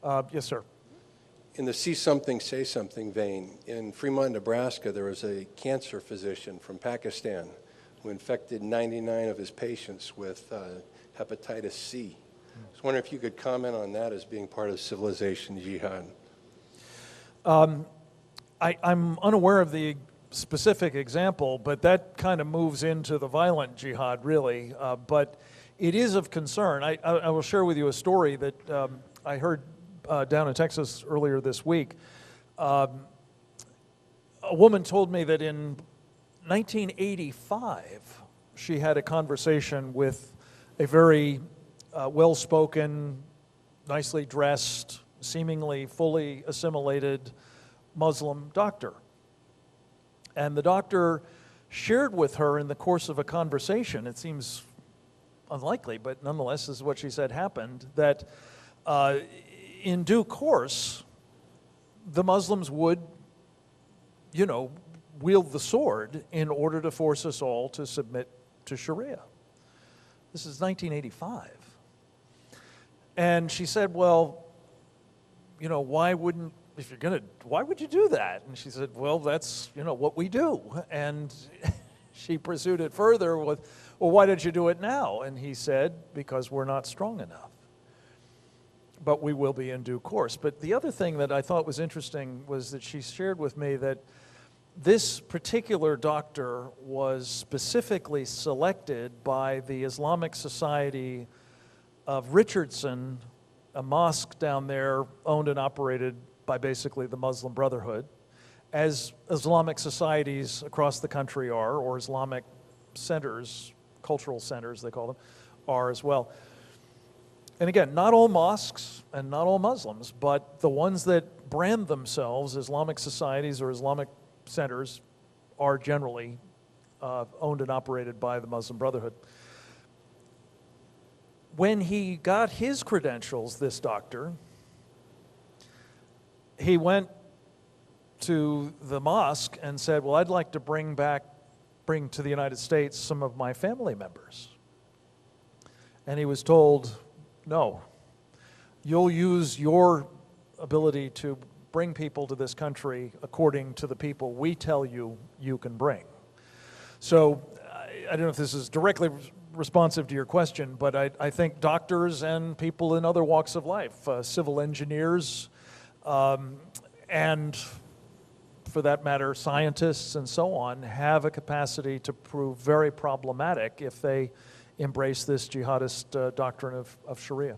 Yes, sir. In the see something, say something vein, in Fremont, Nebraska, there was a cancer physician from Pakistan who infected 99 of his patients with hepatitis C. I was wondering if you could comment on that as being part of civilization jihad. I'm unaware of the specific example, but that kind of moves into the violent jihad, really. But it is of concern. I will share with you a story that I heard down in Texas earlier this week. A woman told me that in 1985, she had a conversation with a very well-spoken, nicely dressed, seemingly fully assimilated Muslim doctor. And the doctor shared with her in the course of a conversation, it seems unlikely, but nonetheless, this is what she said happened, that in due course, the Muslims would, wield the sword in order to force us all to submit to Sharia. This is 1985. And she said, well, why would you do that? And she said, well, that's, what we do. And she pursued it further with, well, why did you do it now? And he said, because we're not strong enough. But we will be in due course. But the other thing that I thought was interesting was that she shared with me that this particular doctor was specifically selected by the Islamic Society of Richardson, a mosque down there owned and operated by basically the Muslim Brotherhood, as Islamic societies across the country are, or Islamic centers, cultural centers they call them, are as well. And again, not all mosques and not all Muslims, but the ones that brand themselves Islamic societies or Islamic centers are generally owned and operated by the Muslim Brotherhood. When he got his credentials, this doctor, he went to the mosque and said, well, I'd like to bring to the United States some of my family members. And he was told, no, you'll use your ability to bring people to this country according to the people we tell you you can bring. So I don't know if this is directly responsive to your question, but I think doctors and people in other walks of life, civil engineers, and for that matter, scientists and so on, have a capacity to prove very problematic if they embrace this jihadist doctrine of Sharia.